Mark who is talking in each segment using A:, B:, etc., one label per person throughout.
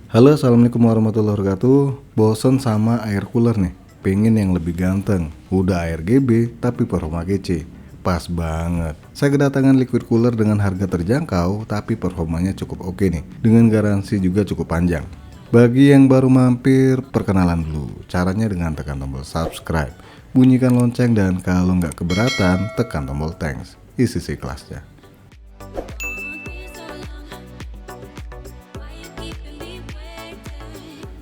A: Halo, assalamualaikum warahmatullahi wabarakatuh. Bosen sama air cooler nih, pengen yang lebih ganteng. Udah RGB tapi performa kece. Pas banget. Saya kedatangan liquid cooler dengan harga terjangkau tapi performanya cukup oke nih, dengan garansi juga cukup panjang. Bagi yang baru mampir, perkenalan dulu. Caranya dengan tekan tombol subscribe, bunyikan lonceng, dan kalau nggak keberatan, tekan tombol thanks. Isi kelasnya.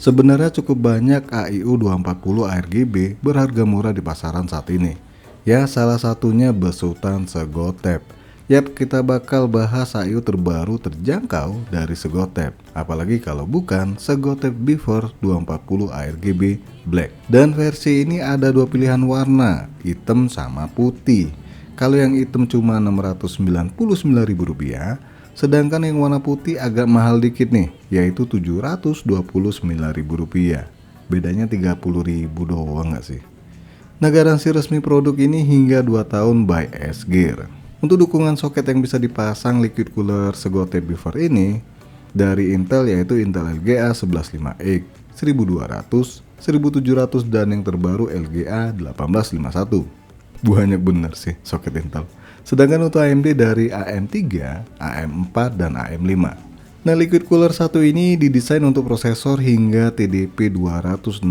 A: Sebenarnya cukup banyak AIU 240 ARGB berharga murah di pasaran saat ini. Ya, salah satunya besutan Segotep. Yap, kita bakal bahas AIU terbaru terjangkau dari Segotep. Apalagi kalau bukan Segotep Beaver 240 ARGB Black. Dan versi ini ada dua pilihan warna, hitam sama putih. Kalau yang hitam cuma Rp699.000, sedangkan yang warna putih agak mahal dikit nih, yaitu Rp729.000. Bedanya Rp30.000 doang nggak sih? Nah, garansi resmi produk ini hingga 2 tahun by S-Gear. Untuk dukungan soket yang bisa dipasang liquid cooler Segotep Beaver ini dari Intel, yaitu Intel LGA 115X, 1200, 1700, dan yang terbaru LGA 1851. Banyak bener sih soket Intel. Sedangkan untuk AMD dari AM3, AM4, dan AM5. Nah, liquid cooler satu ini didesain untuk prosesor hingga TDP 260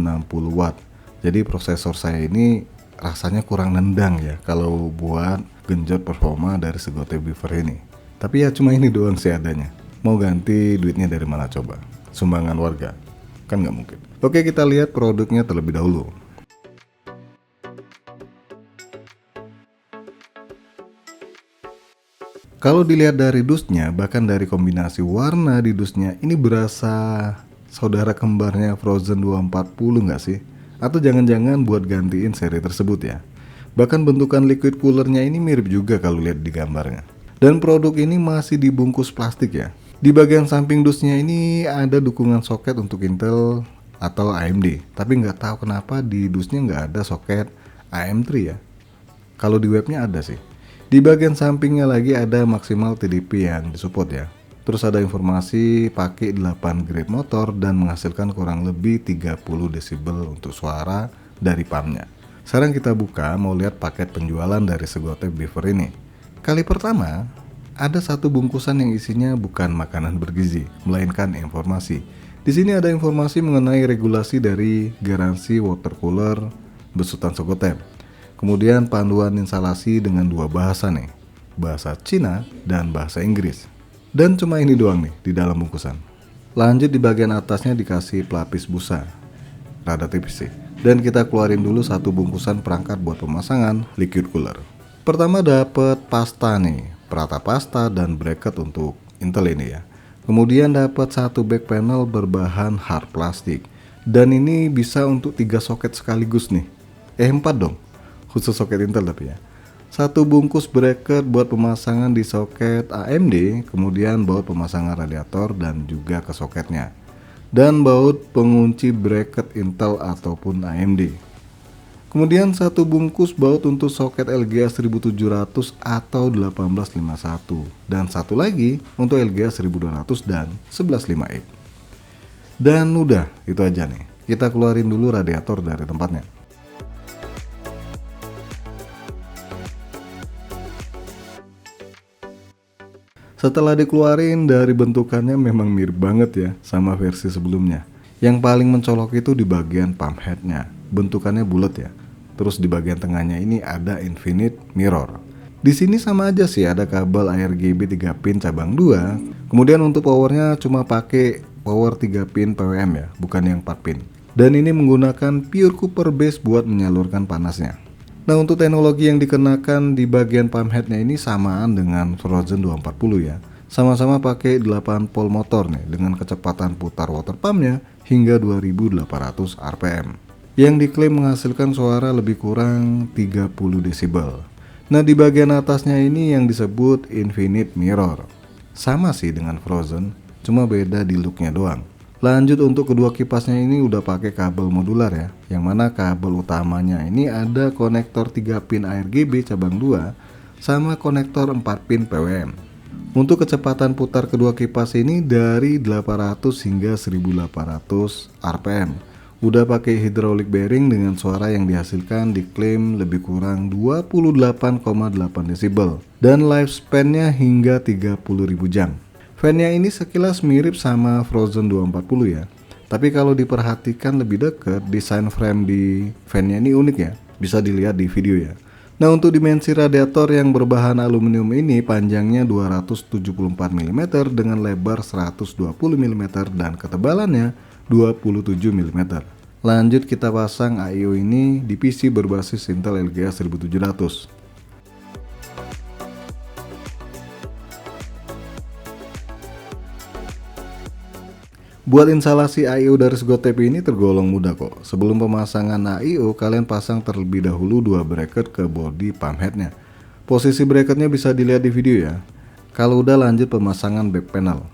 A: watt. Jadi prosesor saya ini rasanya kurang nendang ya kalau buat genjot performa dari Segotep Beaver ini. Tapi ya cuma ini doang sih adanya. Mau ganti duitnya dari mana coba? Sumbangan warga? Kan nggak mungkin. Oke, kita lihat produknya terlebih dahulu. Kalau dilihat dari dusnya, bahkan dari kombinasi warna di dusnya, ini berasa saudara kembarnya Frozen 240 nggak sih? Atau jangan-jangan buat gantiin seri tersebut ya? Bahkan bentukan liquid coolernya ini mirip juga kalau lihat di gambarnya. Dan produk ini masih dibungkus plastik ya. Di bagian samping dusnya ini ada dukungan soket untuk Intel atau AMD. Tapi nggak tahu kenapa di dusnya nggak ada soket AM3 ya. Kalau di webnya ada sih. Di bagian sampingnya lagi ada maksimal TDP yang disupport ya. Terus ada informasi pakai 8 grade motor dan menghasilkan kurang lebih 30 desibel untuk suara dari pumpnya. Sekarang kita buka mau lihat paket penjualan dari Segotep Beaver ini. Kali pertama, ada satu bungkusan yang isinya bukan makanan bergizi, melainkan informasi. Di sini ada informasi mengenai regulasi dari garansi water cooler besutan Segotep. Kemudian panduan instalasi dengan dua bahasa nih, bahasa Cina dan bahasa Inggris. Dan cuma ini doang nih di dalam bungkusan. Lanjut di bagian atasnya dikasih pelapis busa, rada tipis sih. Dan kita keluarin dulu satu bungkusan perangkat buat pemasangan liquid cooler. Pertama dapat pasta nih, perata pasta dan bracket untuk Intel ini ya. Kemudian dapat satu back panel berbahan hard plastik. Dan ini bisa untuk 3 soket sekaligus nih. 4 dong. Khusus soket Intel tapi ya. Satu bungkus bracket buat pemasangan di soket AMD, kemudian baut pemasangan radiator dan juga ke soketnya. Dan baut pengunci bracket Intel ataupun AMD. Kemudian satu bungkus baut untuk soket LGA 1700 atau 1851 dan satu lagi untuk LGA 1200 dan 1150X. Dan udah, itu aja nih. Kita keluarin dulu radiator dari tempatnya. Setelah dikeluarin, dari bentukannya memang mirip banget ya sama versi sebelumnya. Yang paling mencolok itu di bagian pump headnya, bentukannya bulat ya. Terus di bagian tengahnya ini ada infinite mirror. Di sini sama aja sih, ada kabel ARGB 3 pin cabang 2. Kemudian untuk powernya cuma pakai power 3 pin PWM ya, bukan yang 4 pin. Dan ini menggunakan pure copper base buat menyalurkan panasnya. Nah, untuk teknologi yang dikenakan di bagian pump headnya ini samaan dengan Frozen 240 ya. Sama-sama pakai 8 pole motor nih dengan kecepatan putar water pumpnya hingga 2800 rpm. Yang diklaim menghasilkan suara lebih kurang 30 desibel. Nah, di bagian atasnya ini yang disebut infinite mirror. Sama sih dengan Frozen, cuma beda di looknya doang. Lanjut untuk kedua kipasnya ini udah pakai kabel modular ya, yang mana kabel utamanya ini ada konektor 3 pin ARGB cabang 2 sama konektor 4 pin PWM. Untuk kecepatan putar kedua kipas ini dari 800 hingga 1800 rpm. Udah pakai hydraulic bearing dengan suara yang dihasilkan diklaim lebih kurang 28,8 desibel dan lifespan-nya hingga 30.000 jam. Fan-nya ini sekilas mirip sama Frozen 240 ya. Tapi kalau diperhatikan lebih dekat, desain frame di fan-nya ini unik ya. Bisa dilihat di video ya. Nah, untuk dimensi radiator yang berbahan aluminium ini panjangnya 274 mm dengan lebar 120 mm dan ketebalannya 27 mm. Lanjut kita pasang AIO ini di PC berbasis Intel LGA 1700. Buat instalasi AIO dari Sgotep ini tergolong mudah kok. Sebelum pemasangan AIO, kalian pasang terlebih dahulu 2 bracket ke bodi pump headnya. Posisi bracketnya bisa dilihat di video ya. Kalau udah lanjut pemasangan back panel.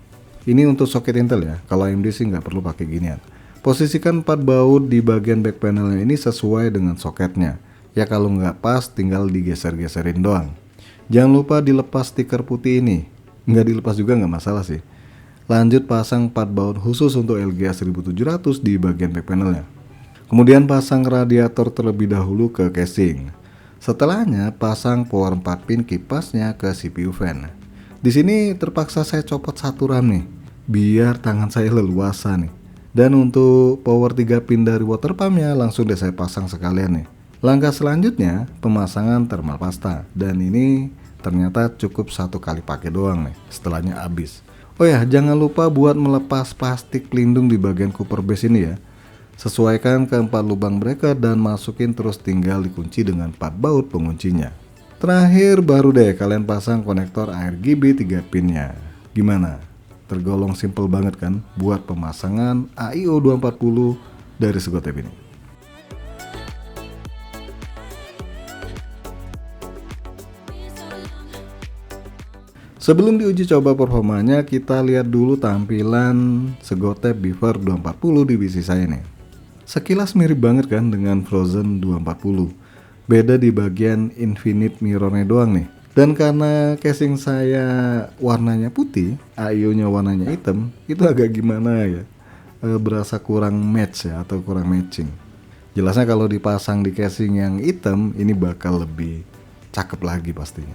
A: Ini untuk soket Intel ya, kalau AMD sih nggak perlu pakai ginian. Posisikan 4 baut di bagian back panelnya ini sesuai dengan soketnya. Ya kalau nggak pas tinggal digeser-geserin doang. Jangan lupa dilepas stiker putih ini. Nggak dilepas juga nggak masalah sih. Lanjut pasang 4 baut khusus untuk LGA 1700 di bagian back panelnya. Kemudian pasang radiator terlebih dahulu ke casing. Setelahnya pasang power 4 pin kipasnya ke CPU fan. Di sini terpaksa saya copot 1 ram nih, biar tangan saya leluasa nih. Dan untuk power 3 pin dari water pumpnya langsung deh saya pasang sekalian nih. Langkah selanjutnya pemasangan thermal pasta. Dan ini ternyata cukup 1 kali pakai doang nih, setelahnya habis. Oh ya, jangan lupa buat melepas plastik pelindung di bagian cooper base ini ya. Sesuaikan ke 4 lubang bracket dan masukin terus tinggal dikunci dengan 4 baut penguncinya. Terakhir baru deh kalian pasang konektor RGB 3 pinnya. Gimana? Tergolong simple banget kan buat pemasangan AIO 240 dari Sgotep ini. Sebelum diuji coba performanya, kita lihat dulu tampilan Sgotep Beaver 240 di PC saya nih. Sekilas mirip banget kan dengan Frozen 240. Beda di bagian infinite mirrornya doang nih. Dan karena casing saya warnanya putih, AIO-nya warnanya hitam, itu agak gimana ya, berasa kurang match ya, atau kurang matching. Jelasnya kalau dipasang di casing yang hitam, ini bakal lebih cakep lagi pastinya.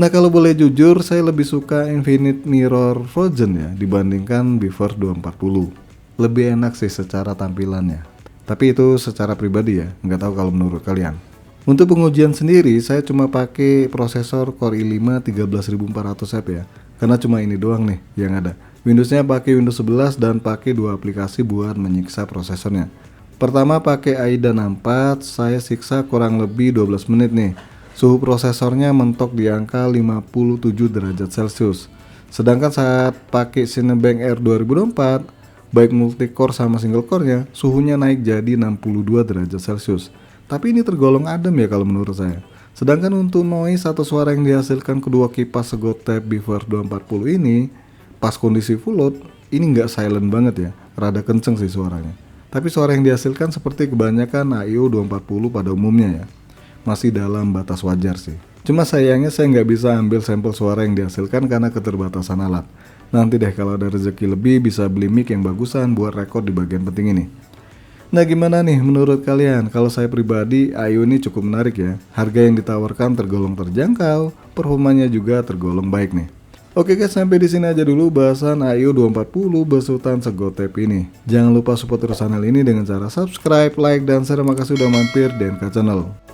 A: Nah, kalau boleh jujur, saya lebih suka Infinite Mirror Frozen ya dibandingkan Beaver 240. Lebih enak sih secara tampilannya. Tapi itu secara pribadi ya, nggak tahu kalau menurut kalian. Untuk pengujian sendiri, saya cuma pakai prosesor Core i5 13400F ya. Karena cuma ini doang nih yang ada. Windowsnya pakai Windows 11 dan pakai 2 aplikasi buat menyiksa prosesornya. Pertama pakai AIDA 64, saya siksa kurang lebih 12 menit nih. Suhu prosesornya mentok di angka 57 derajat Celcius. Sedangkan saat pakai Cinebench R 2024, baik multicore sama single core-nya, suhunya naik jadi 62 derajat Celcius. Tapi ini tergolong adem ya kalau menurut saya. Sedangkan untuk noise atau suara yang dihasilkan kedua kipas Sgotep Beaver 240 ini, pas kondisi full load, ini nggak silent banget ya, rada kenceng sih suaranya. Tapi suara yang dihasilkan seperti kebanyakan AIO 240 pada umumnya ya. Masih dalam batas wajar sih. Cuma sayangnya saya nggak bisa ambil sampel suara yang dihasilkan karena keterbatasan alat. Nanti deh kalau ada rezeki lebih bisa beli mic yang bagusan buat rekod di bagian penting ini. Nah, gimana nih menurut kalian? Kalau saya pribadi, AIO ini cukup menarik ya. Harga yang ditawarkan tergolong terjangkau, performanya juga tergolong baik nih. Oke guys, sampai di sini aja dulu bahasan AIO 240 besutan Sgotep ini. Jangan lupa support terus channel ini dengan cara subscribe, like, dan share. Terima kasih sudah mampir di NK Channel.